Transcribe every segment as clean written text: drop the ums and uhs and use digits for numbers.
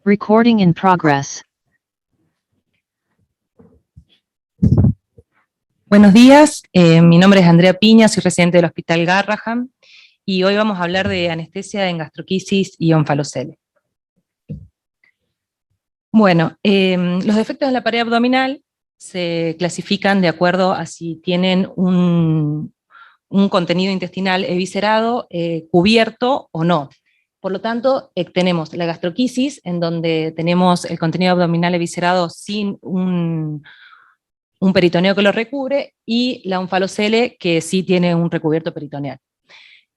Recording in progress. Buenos días, mi nombre es Andrea Piña, soy residente del Hospital Garrahan y hoy vamos a hablar de anestesia en gastroquisis y onfalocele. Bueno, los defectos de la pared abdominal se clasifican de acuerdo a si tienen un contenido intestinal eviscerado, cubierto o no. Por lo tanto, tenemos la gastroquisis, en donde tenemos el contenido abdominal eviscerado sin un peritoneo que lo recubre, y la onfalocele, que sí tiene un recubierto peritoneal.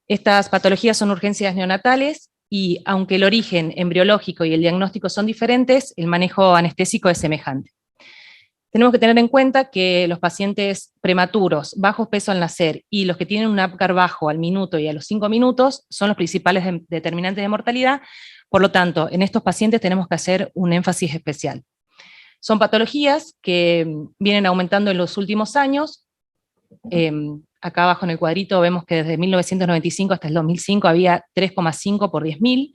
Estas patologías son urgencias neonatales, y aunque el origen embriológico y el diagnóstico son diferentes, el manejo anestésico es semejante. Tenemos que tener en cuenta que los pacientes prematuros, bajos peso al nacer, y los que tienen un APGAR bajo al minuto y a los 5 minutos, son los principales determinantes de mortalidad. Por lo tanto, en estos pacientes tenemos que hacer un énfasis especial. Son patologías que vienen aumentando en los últimos años. Acá abajo en el cuadrito vemos que desde 1995 hasta el 2005 había 3,5 por 10.000,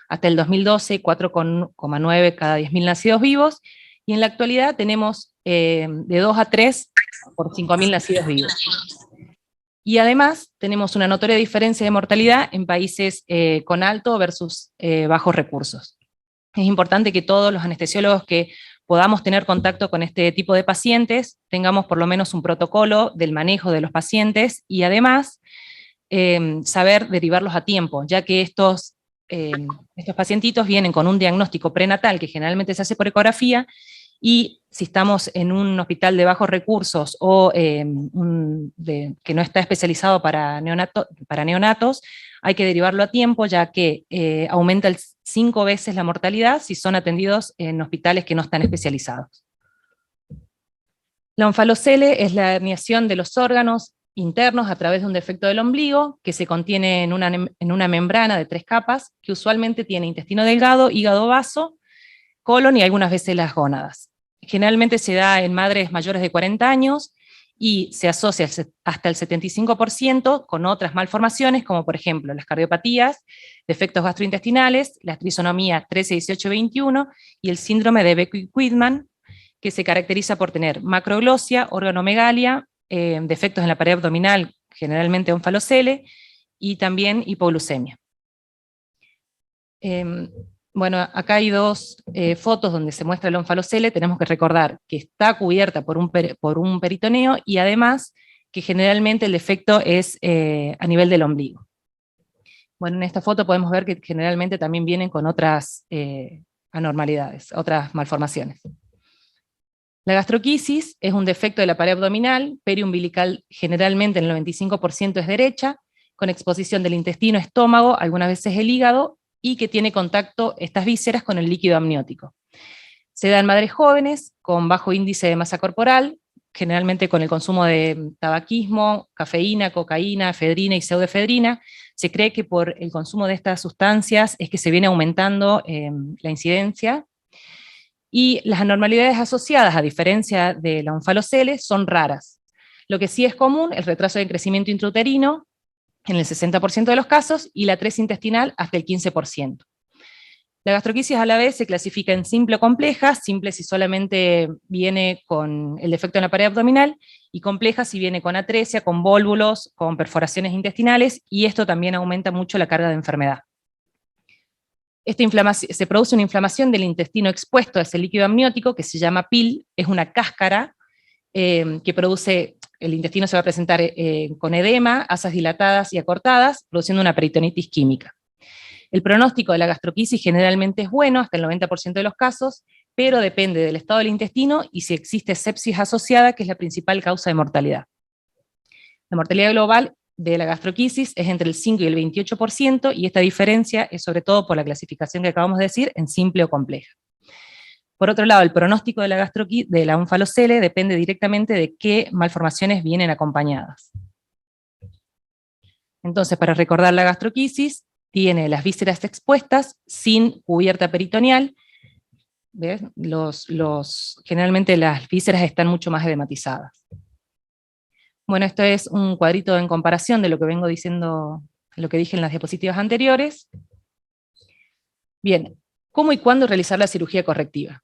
hasta el 2012 4,9 cada 10.000 nacidos vivos, y en la actualidad tenemos de 2 a 3 por 5.000 nacidos vivos. Y además tenemos una notoria diferencia de mortalidad en países con alto versus bajos recursos. Es importante que todos los anestesiólogos que podamos tener contacto con este tipo de pacientes tengamos por lo menos un protocolo del manejo de los pacientes, y además saber derivarlos a tiempo, ya que estos pacientitos vienen con un diagnóstico prenatal que generalmente se hace por ecografía, y si estamos en un hospital de bajos recursos o que no está especializado para neonatos, hay que derivarlo a tiempo, ya que aumenta 5 veces la mortalidad si son atendidos en hospitales que no están especializados. La onfalocele es la herniación de los órganos internos a través de un defecto del ombligo, que se contiene en una membrana de 3 capas, que usualmente tiene intestino delgado, hígado vaso, colon y algunas veces las gónadas. Generalmente se da en madres mayores de 40 años y se asocia hasta el 75% con otras malformaciones, como por ejemplo las cardiopatías, defectos gastrointestinales, la trisonomía 13, 18, 21 y el síndrome de Beckwith-Quidman, que se caracteriza por tener macroglosia, organomegalia, defectos en la pared abdominal, generalmente onfalocele, y también hipoglucemia. Bueno, acá hay 2 fotos donde se muestra la onfalocele. Tenemos que recordar que está cubierta por un peritoneo, y además que generalmente el defecto es a nivel del ombligo. Bueno, en esta foto podemos ver que generalmente también vienen con otras anormalidades, otras malformaciones. La gastroquisis es un defecto de la pared abdominal, periumbilical, generalmente en el 95% es derecha, con exposición del intestino, estómago, algunas veces el hígado, y que tiene contacto estas vísceras con el líquido amniótico. Se da en madres jóvenes con bajo índice de masa corporal, generalmente con el consumo de tabaquismo, cafeína, cocaína, efedrina y pseudoefedrina. Se cree que por el consumo de estas sustancias es que se viene aumentando la incidencia. Y las anormalidades asociadas, a diferencia de la onfalocele, son raras. Lo que sí es común, el retraso de crecimiento intrauterino, en el 60% de los casos, y la atresia intestinal hasta el 15%. La gastroquisis a la vez se clasifica en simple o compleja, simple si solamente viene con el defecto en la pared abdominal, y compleja si viene con atresia, con vólvulos, con perforaciones intestinales, y esto también aumenta mucho la carga de enfermedad. Se produce una inflamación del intestino expuesto a ese líquido amniótico que se llama PIL, es una cáscara que produce. El intestino se va a presentar con edema, asas dilatadas y acortadas, produciendo una peritonitis química. El pronóstico de la gastroquisis generalmente es bueno, hasta el 90% de los casos, pero depende del estado del intestino y si existe sepsis asociada, que es la principal causa de mortalidad. La mortalidad global de la gastroquisis es entre el 5 y el 28%, y esta diferencia es sobre todo por la clasificación que acabamos de decir, en simple o compleja. Por otro lado, el pronóstico de la onfalocele depende directamente de qué malformaciones vienen acompañadas. Entonces, para recordar la gastroquisis, tiene las vísceras expuestas sin cubierta peritoneal. ¿Ves? Generalmente las vísceras están mucho más edematizadas. Bueno, esto es un cuadrito en comparación de lo que vengo diciendo, lo que dije en las diapositivas anteriores. Bien. ¿Cómo y cuándo realizar la cirugía correctiva?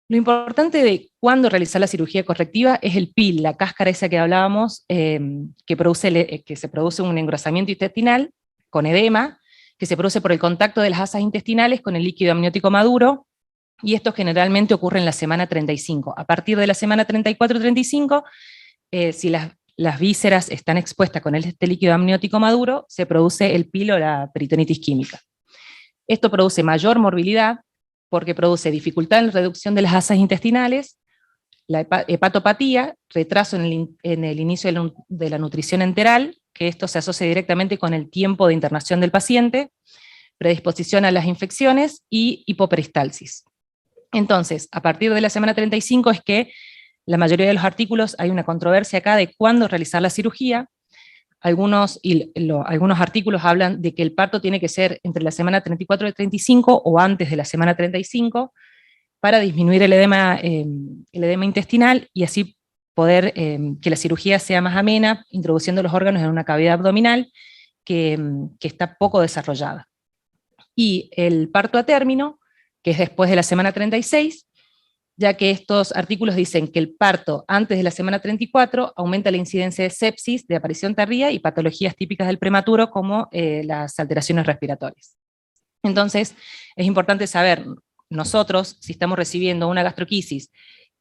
Lo importante de cuándo realizar la cirugía correctiva es el PIL, la cáscara esa que hablábamos, que se produce un engrosamiento intestinal con edema, que se produce por el contacto de las asas intestinales con el líquido amniótico maduro, y esto generalmente ocurre en la semana 35. A partir de la semana 34-35, si las vísceras están expuestas con este líquido amniótico maduro, se produce el PIL o la peritonitis química. Esto produce mayor morbilidad, porque produce dificultad en la reducción de las asas intestinales, la hepatopatía, retraso en el inicio de la nutrición enteral, que esto se asocia directamente con el tiempo de internación del paciente, predisposición a las infecciones y hipoperistalsis. Entonces, a partir de la semana 35 es que la mayoría de los artículos hay una controversia acá de cuándo realizar la cirugía. Algunos artículos hablan de que el parto tiene que ser entre la semana 34 y 35 o antes de la semana 35 para disminuir el edema intestinal y así poder que la cirugía sea más amena, introduciendo los órganos en una cavidad abdominal que está poco desarrollada. Y el parto a término, que es después de la semana 36, ya que estos artículos dicen que el parto antes de la semana 34 aumenta la incidencia de sepsis, de aparición tardía y patologías típicas del prematuro como las alteraciones respiratorias. Entonces, es importante saber, nosotros, si estamos recibiendo una gastroquisis,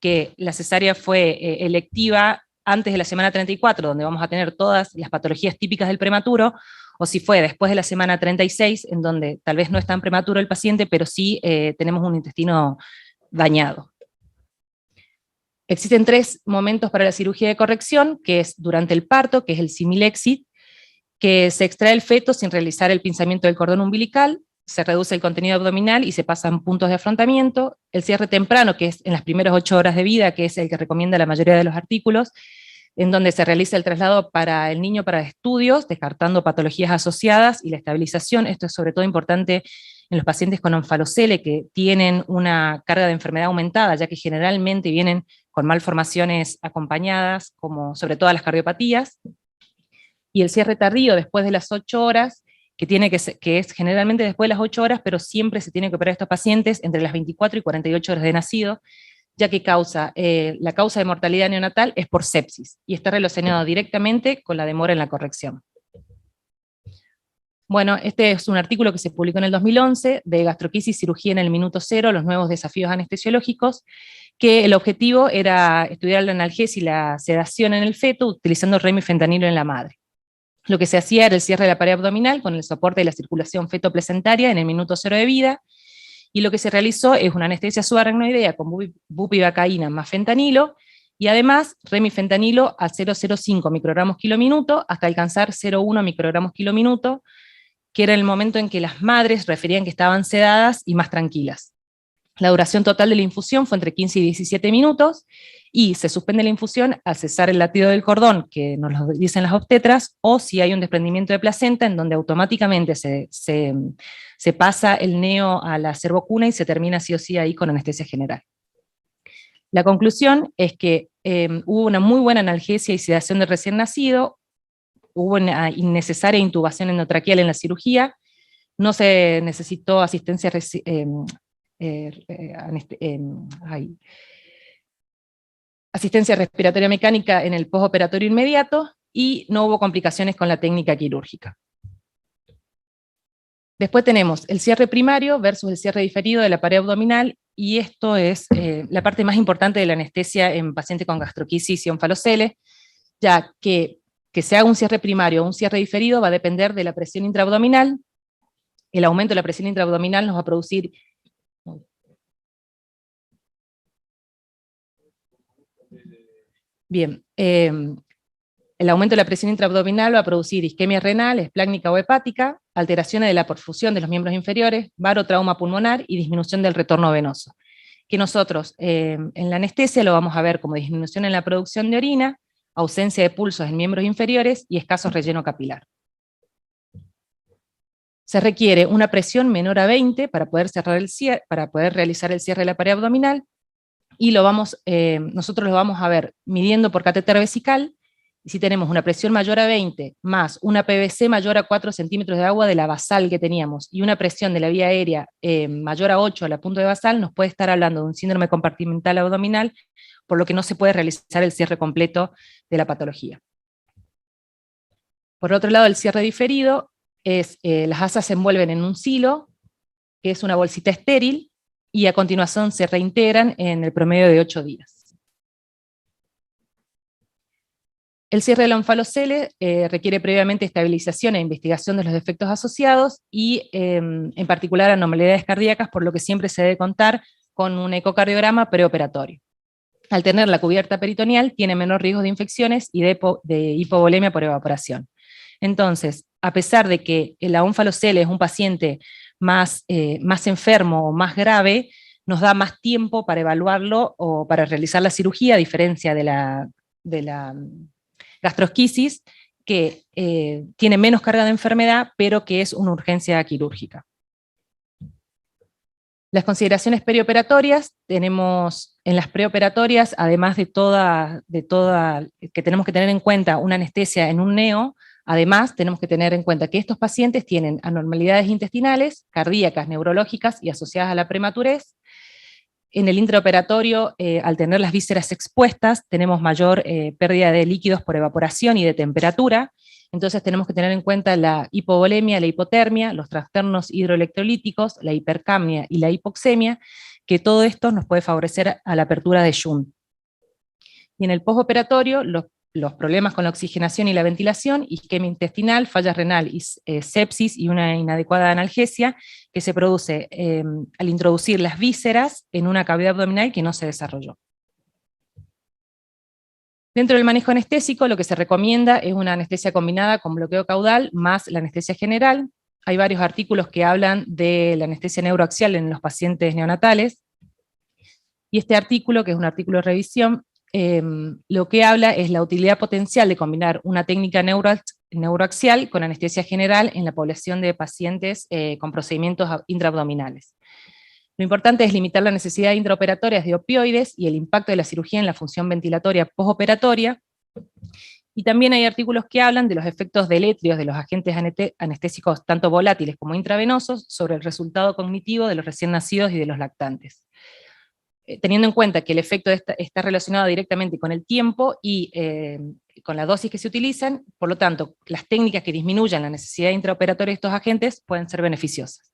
que la cesárea fue electiva antes de la semana 34, donde vamos a tener todas las patologías típicas del prematuro, o si fue después de la semana 36, en donde tal vez no es tan prematuro el paciente, pero sí tenemos un intestino dañado. Existen 3 momentos para la cirugía de corrección, que es durante el parto, que es el similexit, que se extrae el feto sin realizar el pinzamiento del cordón umbilical, se reduce el contenido abdominal y se pasan puntos de afrontamiento, el cierre temprano, que es en las primeras 8 horas de vida, que es el que recomienda la mayoría de los artículos, en donde se realiza el traslado para el niño para estudios, descartando patologías asociadas y la estabilización. Esto es sobre todo importante en los pacientes con onfalocele, que tienen una carga de enfermedad aumentada, ya que generalmente vienen con malformaciones acompañadas, como sobre todo las cardiopatías, y el cierre tardío después de las 8 horas, que es generalmente después de las 8 horas, pero siempre se tiene que operar a estos pacientes entre las 24 y 48 horas de nacido, ya que la causa de mortalidad neonatal es por sepsis, y está relacionado directamente con la demora en la corrección. Bueno, este es un artículo que se publicó en el 2011, de gastroquisis, cirugía en el minuto cero, los nuevos desafíos anestesiológicos, que el objetivo era estudiar la analgesia y la sedación en el feto utilizando remifentanilo en la madre. Lo que se hacía era el cierre de la pared abdominal con el soporte de la circulación feto-placentaria en el minuto cero de vida, y lo que se realizó es una anestesia subaracnoidea con bupivacaína más fentanilo, y además remifentanilo a 0,05 microgramos kilóminuto hasta alcanzar 0,1 microgramos kilóminuto, que era el momento en que las madres referían que estaban sedadas y más tranquilas. La duración total de la infusión fue entre 15 y 17 minutos, y se suspende la infusión al cesar el latido del cordón, que nos lo dicen las obstetras, o si hay un desprendimiento de placenta, en donde automáticamente se pasa el neo a la cervocuna y se termina sí o sí ahí con anestesia general. La conclusión es que hubo una muy buena analgesia y sedación del recién nacido, hubo una innecesaria intubación endotraqueal en la cirugía, no se necesitó asistencia asistencia respiratoria mecánica en el postoperatorio inmediato, y no hubo complicaciones con la técnica quirúrgica. Después tenemos el cierre primario versus el cierre diferido de la pared abdominal, y esto es la parte más importante de la anestesia en pacientes con gastroquisis y onfalocele, ya que se haga un cierre primario o un cierre diferido va a depender de la presión intraabdominal. El aumento de la presión intraabdominal nos va a producir bien, el aumento de la presión intraabdominal va a producir isquemia renal, esplácnica o hepática, alteraciones de la perfusión de los miembros inferiores, barotrauma pulmonar y disminución del retorno venoso, que nosotros en la anestesia lo vamos a ver como disminución en la producción de orina, ausencia de pulsos en miembros inferiores y escaso relleno capilar. Se requiere una presión menor a 20 para poder realizar el cierre de la pared abdominal, y nosotros lo vamos a ver midiendo por catéter vesical, Si tenemos una presión mayor a 20 más una PVC mayor a 4 centímetros de agua de la basal que teníamos y una presión de la vía aérea mayor a 8 a la punto de basal, nos puede estar hablando de un síndrome compartimental abdominal, por lo que no se puede realizar el cierre completo de la patología. Por otro lado, el cierre diferido es las asas se envuelven en un silo, que es una bolsita estéril, y a continuación se reintegran en el promedio de 8 días. El cierre del onfalocele requiere previamente estabilización e investigación de los defectos asociados y en particular anormalidades cardíacas, por lo que siempre se debe contar con un ecocardiograma preoperatorio. Al tener la cubierta peritoneal tiene menor riesgo de infecciones y de hipovolemia por evaporación. Entonces, a pesar de que la onfalocele es un paciente más enfermo o más grave, nos da más tiempo para evaluarlo o para realizar la cirugía, a diferencia de la gastrosquisis, que tiene menos carga de enfermedad, pero que es una urgencia quirúrgica. Las consideraciones perioperatorias, tenemos en las preoperatorias, además de toda que tenemos que tener en cuenta una anestesia en un neo, además tenemos que tener en cuenta que estos pacientes tienen anormalidades intestinales, cardíacas, neurológicas y asociadas a la prematurez. En el intraoperatorio, al tener las vísceras expuestas, tenemos mayor pérdida de líquidos por evaporación y de temperatura, entonces tenemos que tener en cuenta la hipovolemia, la hipotermia, los trastornos hidroelectrolíticos, la hipercapnia y la hipoxemia, que todo esto nos puede favorecer a la apertura de shunt. Y en el postoperatorio, los problemas con la oxigenación y la ventilación, isquemia intestinal, falla renal, sepsis y una inadecuada analgesia que se produce al introducir las vísceras en una cavidad abdominal que no se desarrolló. Dentro del manejo anestésico, lo que se recomienda es una anestesia combinada con bloqueo caudal más la anestesia general. Hay varios artículos que hablan de la anestesia neuroaxial en los pacientes neonatales, y este artículo, que es un artículo de revisión, lo que habla es la utilidad potencial de combinar una técnica neuroaxial con anestesia general en la población de pacientes con procedimientos intraabdominales. Lo importante es limitar la necesidad intraoperatorias de opioides y el impacto de la cirugía en la función ventilatoria postoperatoria. Y también hay artículos que hablan de los efectos deletéreos de los agentes anestésicos tanto volátiles como intravenosos sobre el resultado cognitivo de los recién nacidos y de los lactantes. Teniendo en cuenta que el efecto está relacionado directamente con el tiempo y con la dosis que se utilizan, por lo tanto, las técnicas que disminuyan la necesidad intraoperatoria de estos agentes pueden ser beneficiosas.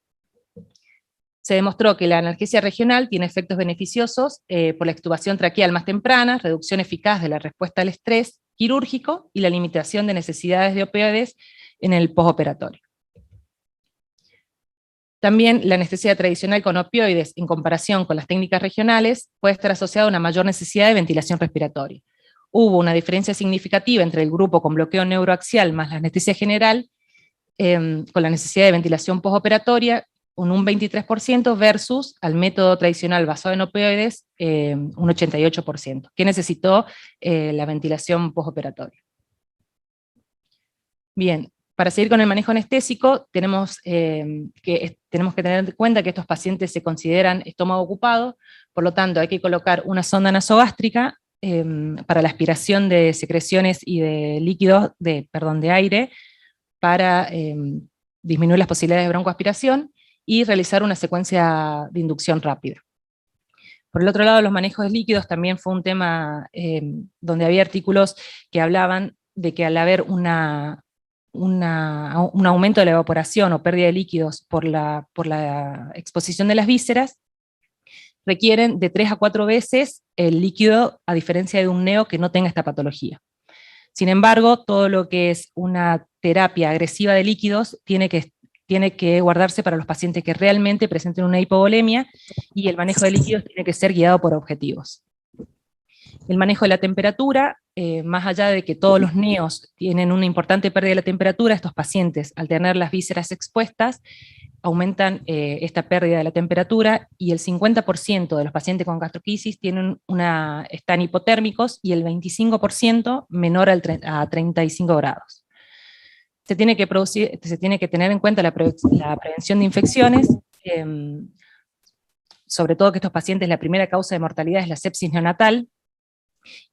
Se demostró que la analgesia regional tiene efectos beneficiosos por la extubación traqueal más temprana, reducción eficaz de la respuesta al estrés quirúrgico y la limitación de necesidades de opioides en el postoperatorio. También la anestesia tradicional con opioides, en comparación con las técnicas regionales, puede estar asociada a una mayor necesidad de ventilación respiratoria. Hubo una diferencia significativa entre el grupo con bloqueo neuroaxial más la anestesia general, con la necesidad de ventilación postoperatoria, un 23% versus al método tradicional basado en opioides, un 88%, que necesitó la ventilación postoperatoria. Bien, para seguir con el manejo anestésico, tenemos que tener en cuenta que estos pacientes se consideran estómago ocupado, por lo tanto hay que colocar una sonda nasogástrica para la aspiración de secreciones y de líquidos, de aire, para disminuir las posibilidades de broncoaspiración, y realizar una secuencia de inducción rápida. Por el otro lado, los manejos de líquidos también fue un tema donde había artículos que hablaban de que al haber un aumento de la evaporación o pérdida de líquidos por la exposición de las vísceras, requieren de 3 a 4 veces el líquido, a diferencia de un neo que no tenga esta patología. Sin embargo, todo lo que es una terapia agresiva de líquidos tiene que guardarse para los pacientes que realmente presenten una hipovolemia, y el manejo de líquidos tiene que ser guiado por objetivos. El manejo de la temperatura, más allá de que todos los neos tienen una importante pérdida de la temperatura, estos pacientes, al tener las vísceras expuestas, aumentan esta pérdida de la temperatura, y el 50% de los pacientes con gastrosquisis están hipotérmicos, y el 25% menor a 35 grados. Se tiene que tener en cuenta la prevención de infecciones, sobre todo que estos pacientes, la primera causa de mortalidad es la sepsis neonatal,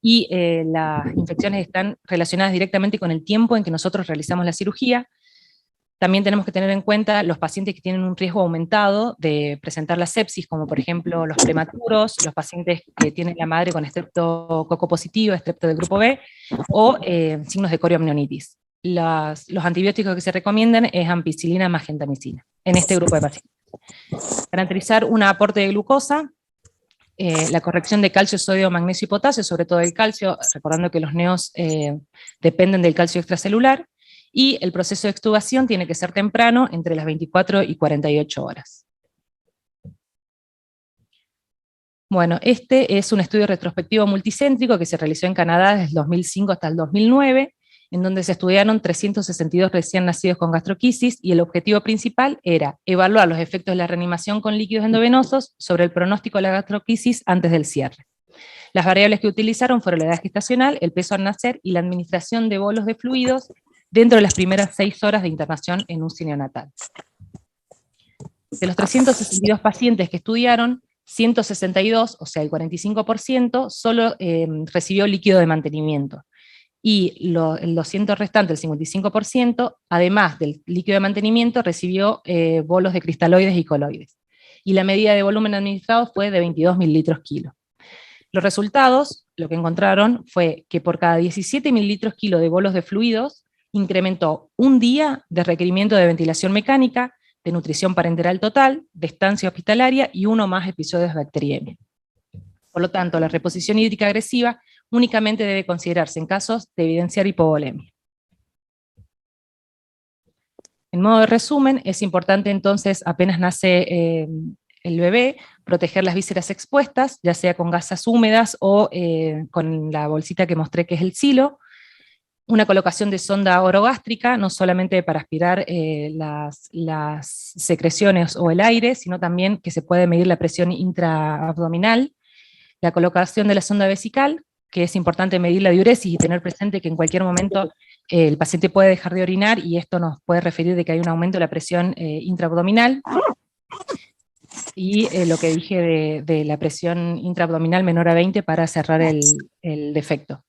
y las infecciones están relacionadas directamente con el tiempo en que nosotros realizamos la cirugía. También tenemos que tener en cuenta los pacientes que tienen un riesgo aumentado de presentar la sepsis, como por ejemplo los prematuros, los pacientes que tienen la madre con estreptococo positivo, estrepto del grupo B, o signos de corioamnionitis. Los antibióticos que se recomiendan es ampicilina más gentamicina en este grupo de pacientes. Caracterizar un aporte de glucosa, la corrección de calcio, sodio, magnesio y potasio, sobre todo el calcio, recordando que los neos dependen del calcio extracelular, y el proceso de extubación tiene que ser temprano, entre las 24 y 48 horas. Bueno, este es un estudio retrospectivo multicéntrico que se realizó en Canadá desde el 2005 hasta el 2009, en donde se estudiaron 362 recién nacidos con gastroquisis, y el objetivo principal era evaluar los efectos de la reanimación con líquidos endovenosos sobre el pronóstico de la gastroquisis antes del cierre. Las variables que utilizaron fueron la edad gestacional, el peso al nacer y la administración de bolos de fluidos dentro de las primeras 6 horas de internación en UCI neonatal. De los 362 pacientes que estudiaron, 162, o sea el 45%, solo recibió líquido de mantenimiento. Y el 200 restante, el 55%, además del líquido de mantenimiento, recibió bolos de cristaloides y coloides. Y la medida de volumen administrado fue de 22 mililitros kilo. Los resultados, lo que encontraron fue que por cada 17 mililitros kilo de bolos de fluidos, incrementó un día de requerimiento de ventilación mecánica, de nutrición parenteral total, de estancia hospitalaria y uno más episodios de bacteriemia. Por lo tanto, la reposición hídrica agresiva únicamente debe considerarse en casos de evidenciar hipovolemia. En modo de resumen, es importante entonces, apenas nace el bebé, proteger las vísceras expuestas, ya sea con gasas húmedas o con la bolsita que mostré que es el silo, una colocación de sonda orogástrica, no solamente para aspirar las secreciones o el aire, sino también que se puede medir la presión intraabdominal, la colocación de la sonda vesical, que es importante medir la diuresis y tener presente que en cualquier momento el paciente puede dejar de orinar, y esto nos puede referir de que hay un aumento de la presión intraabdominal, y lo que dije de la presión intraabdominal menor a 20 para cerrar el defecto.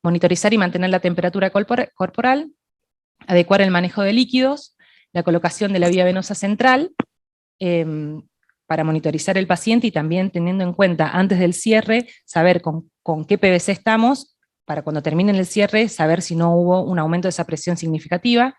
Monitorizar y mantener la temperatura corporal, adecuar el manejo de líquidos, la colocación de la vía venosa central, para monitorizar el paciente, y también teniendo en cuenta antes del cierre, saber con qué PVC estamos, para cuando termine el cierre, saber si no hubo un aumento de esa presión significativa.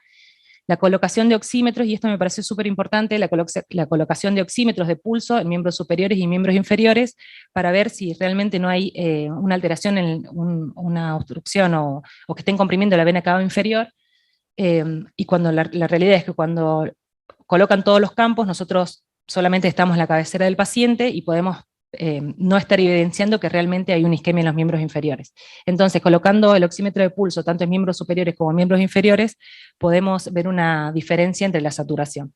La colocación de oxímetros, y esto me pareció súper importante, la colocación de oxímetros de pulso en miembros superiores y miembros inferiores, para ver si realmente no hay una alteración, una obstrucción o que estén comprimiendo la vena cava inferior. Y cuando la realidad es que cuando colocan todos los campos, nosotros solamente estamos en la cabecera del paciente y podemos no estar evidenciando que realmente hay una isquemia en los miembros inferiores. Entonces, colocando el oxímetro de pulso tanto en miembros superiores como en miembros inferiores, podemos ver una diferencia entre la saturación.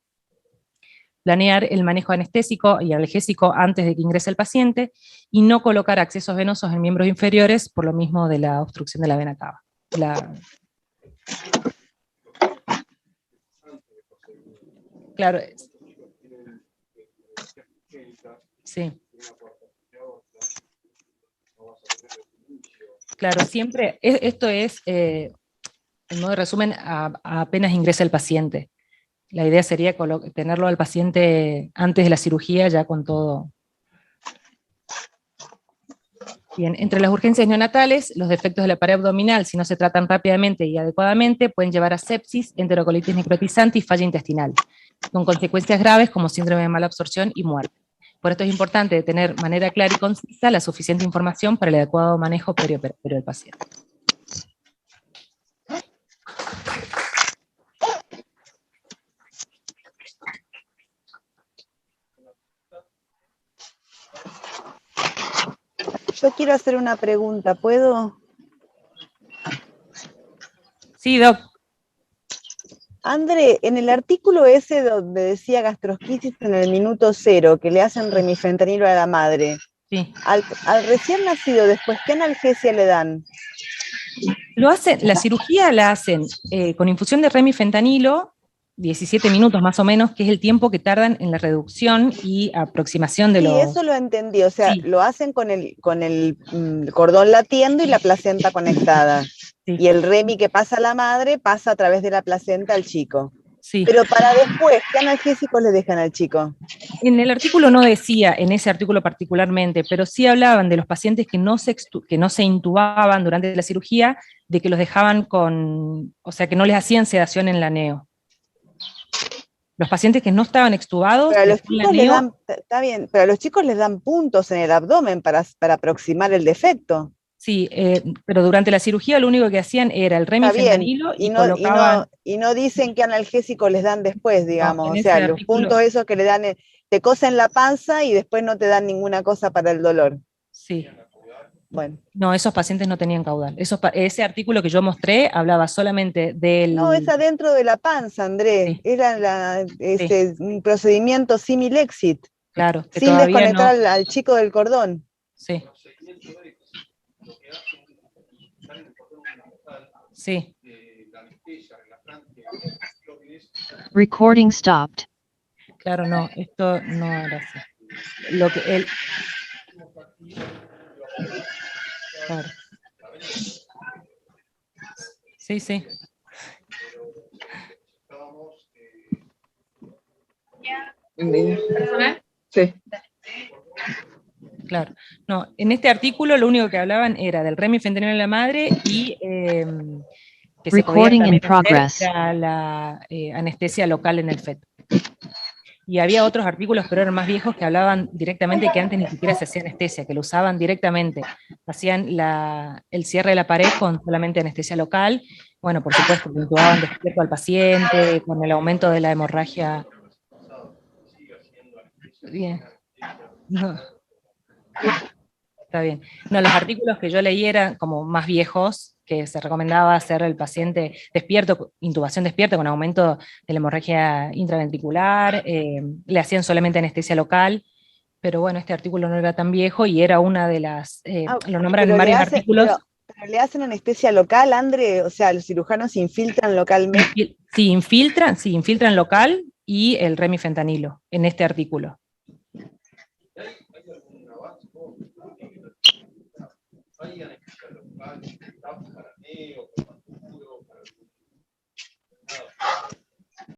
Planear el manejo anestésico y analgésico antes de que ingrese el paciente, y no colocar accesos venosos en miembros inferiores por lo mismo de la obstrucción de la vena cava. Claro. Sí. Claro, siempre, esto es, en modo de resumen, apenas ingresa el paciente. La idea sería tenerlo al paciente antes de la cirugía, ya con todo. Bien, entre las urgencias neonatales, los defectos de la pared abdominal, si no se tratan rápidamente y adecuadamente, pueden llevar a sepsis, enterocolitis necrotizante y falla intestinal, con consecuencias graves como síndrome de mala absorción y muerte. Por esto es importante tener de manera clara y concisa la suficiente información para el adecuado manejo perioperatorio del paciente. Yo quiero hacer una pregunta, ¿puedo? Sí, Doc. André, en el artículo ese donde decía gastrosquisis en el minuto 0, que le hacen remifentanilo a la madre, sí. al recién nacido, después, ¿qué analgesia le dan? La cirugía la hacen con infusión de remifentanilo, 17 minutos más o menos, que es el tiempo que tardan en la reducción y aproximación de Sí, los... eso lo entendí, o sea, Sí, lo hacen con el cordón latiendo y la placenta conectada. sí, Y el remi que pasa a la madre pasa a través de la placenta al chico. sí. Pero para después, ¿qué analgésicos le dejan al chico? En el artículo no decía, en ese artículo particularmente, pero sí hablaban de los pacientes que no se intubaban durante la cirugía, de que los dejaban con, o sea, que no les hacían sedación en la neo. Los pacientes que no estaban extubados, Pero a los después la chicos les neo, dan, está bien, pero a los chicos les dan puntos en el abdomen para aproximar el defecto. sí, pero durante la cirugía lo único que hacían era el Está bien, remifentanilo y colocaban, y no dicen qué analgésico les dan después, no, digamos. en O sea, ese los puntos artículo, esos que le dan, te cosen la panza y después no te dan ninguna cosa para el dolor. sí. Bueno, No, esos pacientes no tenían caudal. Ese artículo que yo mostré hablaba solamente no, es del... adentro de la panza, Andrés. Sí, Era sí, un procedimiento simil-exit, claro, que sin todavía desconectar no... al chico del cordón. Sí, sí, Recording stopped. claro, no, esto no era así. Lo que él... Claro. Sí, sí. ¿Personal? Sí. Claro. No, en este artículo lo único que hablaban era del remifentanilo en la madre y que se podía Recording in también hacer progress. era la anestesia local en el feto. Y había otros artículos, pero eran más viejos, que hablaban directamente que antes ni siquiera se hacía anestesia, que lo usaban directamente. Hacían el cierre de la pared con solamente anestesia local. Bueno, por supuesto, que intubaban despierto al paciente, con el aumento de la hemorragia. Bien. No. Está bien. No, los artículos que yo leí eran como más viejos, que se recomendaba hacer el paciente despierto, intubación despierta con aumento de la hemorragia intraventricular, le hacían solamente anestesia local, pero bueno, este artículo no era tan viejo y era una de las, Ah, lo nombran en pero varios artículos. pero le hacen anestesia local, André, o sea, los cirujanos se infiltran localmente. Sí, infiltran local y el remifentanilo en este artículo. ¿Hay anestesia local, para neo,